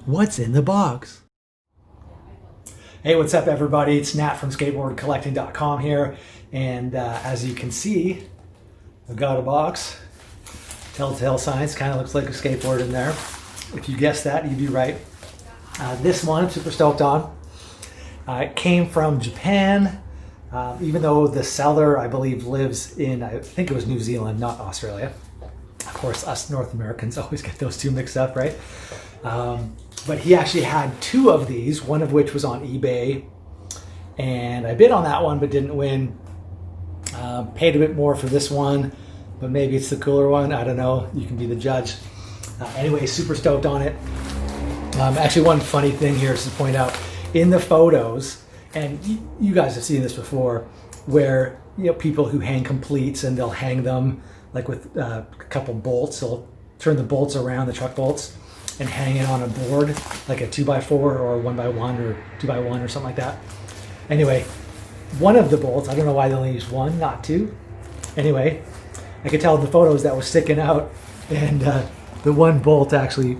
What's in the box? Hey, what's up everybody? It's Nat from skateboardcollecting.com here. And as you can see, I've got a box. Telltale signs, kind of looks like a skateboard in there. If you guessed that, you'd be right. This one I'm super stoked on. It came from Japan, even though the seller, I believe, lives in, I think it was New Zealand, not Australia. Of course, us North Americans always get those two mixed up, right? But he actually had two of these, one of which was on eBay. And I bid on that one, but didn't win. Paid a bit more for this one, but maybe it's the cooler one. I don't know. You can be the judge. Anyway, super stoked on it. Actually, one funny thing here is to point out in the photos, and you guys have seen this before, where people who hang completes and they'll hang them like with a couple bolts. They'll turn the bolts around, the truck bolts, and hang it on a board, like a 2x4 or 1x1 or 2x1 or something like that. Anyway, one of the bolts, I don't know why they only used one, not two. Anyway, I could tell in the photos that was sticking out, and the one bolt actually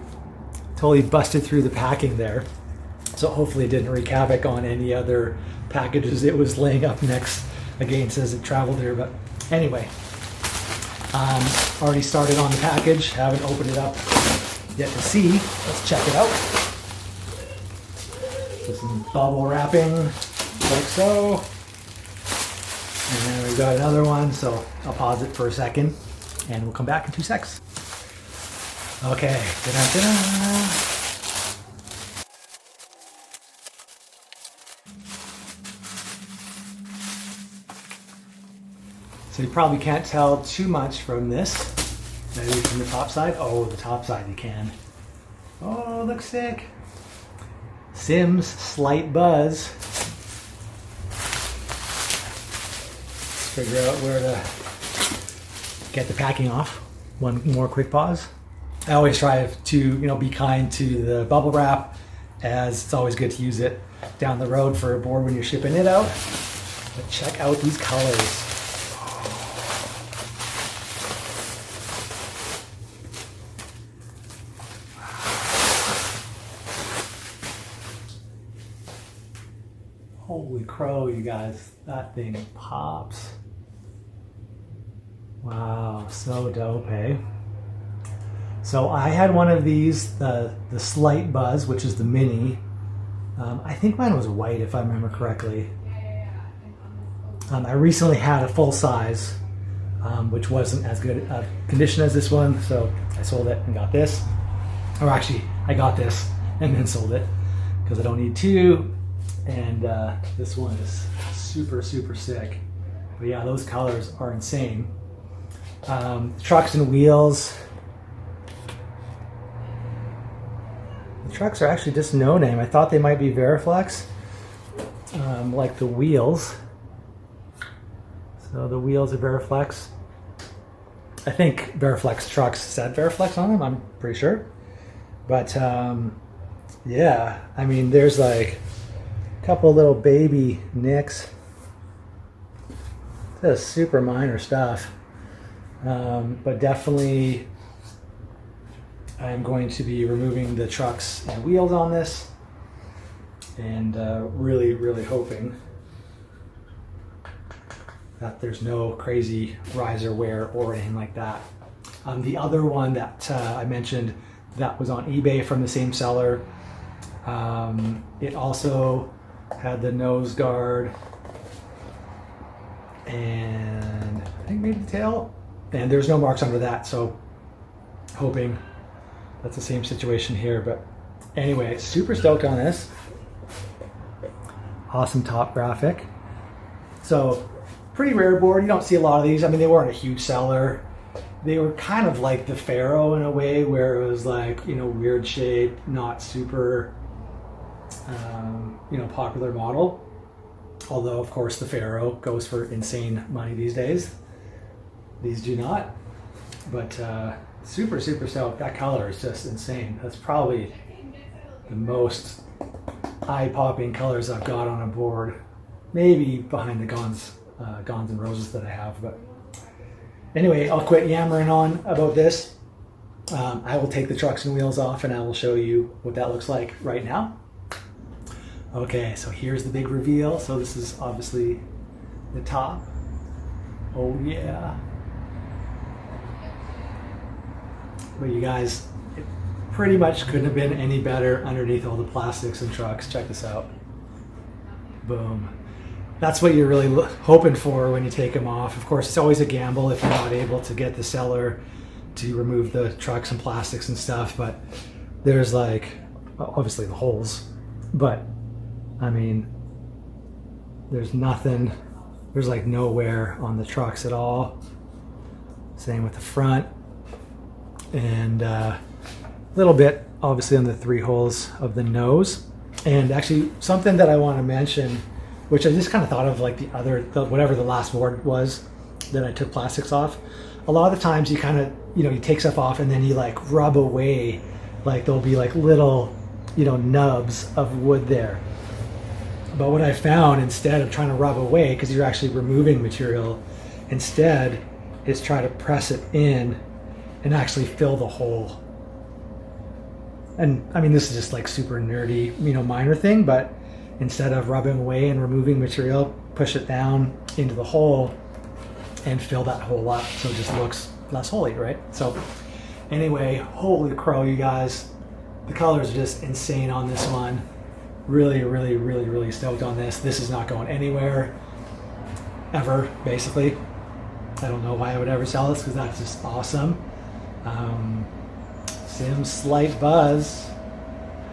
totally busted through the packing there. So hopefully it didn't wreak havoc on any other packages it was laying up next. Again, it says it traveled there, but anyway. Already started on the package, haven't opened it up yet to see. Let's check it out. So some bubble wrapping, like so. And then we've got another one, so I'll pause it for a second and we'll come back in 2 secs. Okay, ta-da-ta-da. So you probably can't tell too much from this. Maybe from the top side. Oh, the top side you can. Oh, looks sick. Sims Slight Buzz. Let's figure out where to get the packing off. One more quick pause. I always try to be kind to the bubble wrap, as it's always good to use it down the road for a board when you're shipping it out. But check out these colors. Holy crow, you guys, that thing pops. Wow, so dope, eh? So I had one of these, the Slight Buzz, which is the mini. I think mine was white, if I remember correctly. I recently had a full size, which wasn't as good a condition as this one, so I sold it and got this. Or actually, I got this and then sold it, because I don't need two. And this one is super, super sick. But yeah, those colors are insane. Trucks and wheels. The trucks are actually just no name. I thought they might be Veriflex, like the wheels. So the wheels are Veriflex. I think Veriflex trucks said Veriflex on them, I'm pretty sure. But yeah, I mean, there's like couple little baby nicks. This is super minor stuff, but definitely I'm going to be removing the trucks and wheels on this, and really, really hoping that there's no crazy riser wear or anything like that. The other one that I mentioned that was on eBay from the same seller, it also had the nose guard and I think maybe the tail, and there's no marks under that, so hoping that's the same situation here. But anyway, super stoked on this. Awesome top graphic. So pretty rare board. You don't see a lot of these. I mean, they weren't a huge seller. They were kind of like the Pharaoh in a way, where it was like, weird shape, not super popular model. Although, of course, the Pharaoh goes for insane money these days. These do not. But super, super stoked. That color is just insane. That's probably the most eye-popping colors I've got on a board. Maybe behind the Guns N' Roses that I have. But anyway, I'll quit yammering on about this. I will take the trucks and wheels off and I will show you what that looks like right now. Okay, so here's the big reveal. So this is obviously the top. Oh yeah. But you guys, it pretty much couldn't have been any better underneath all the plastics and trucks. Check this out. Boom. That's what you're really hoping for when you take them off. Of course, it's always a gamble if you're not able to get the seller to remove the trucks and plastics and stuff, but there's like, obviously the holes, but I mean, there's nothing, there's like no wear on the trucks at all. Same with the front, and a little bit obviously on the 3 holes of the nose. And actually something that I want to mention, which I just kind of thought of like whatever the last board was that I took plastics off. A lot of the times you kind of, you take stuff off and then you like rub away, like there'll be like little, nubs of wood there. But what I found, instead of trying to rub away, because you're actually removing material, instead is try to press it in and actually fill the hole. And I mean, this is just like super nerdy, minor thing, but instead of rubbing away and removing material, push it down into the hole and fill that hole up so it just looks less holy, right? So anyway, holy crow, you guys. The colors are just insane on this one. Really, really, really, really stoked on this. This is not going anywhere ever, basically. I don't know why I would ever sell this because that's just awesome. Sim Slight Buzz.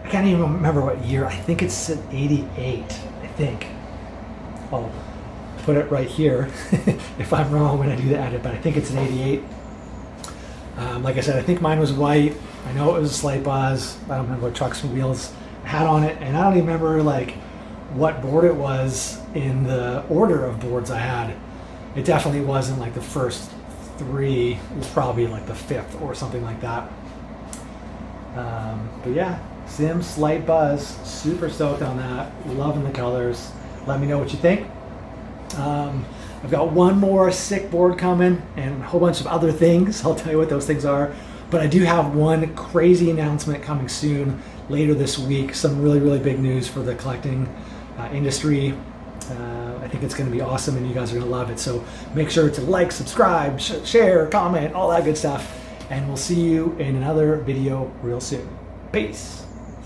I can't even remember what year. I think it's an 88, I think. I'll put it right here if I'm wrong when I do the edit, but I think it's an 88. Like I said, I think mine was white. I know it was a Slight Buzz. I don't remember what trucks and wheels had on it, and I don't even remember like what board it was in the order of boards I had. It definitely wasn't like the first 3. It was probably like the 5th or something like that. But yeah, Sim Slight Buzz, super stoked on that. Loving the colors. Let me know what you think. I've got one more sick board coming and a whole bunch of other things. I'll tell you what those things are. But I do have one crazy announcement coming soon, later this week. Some really, really big news for the collecting industry. I think it's going to be awesome and you guys are going to love it. So make sure to like, subscribe, share, comment, all that good stuff. And we'll see you in another video real soon. Peace.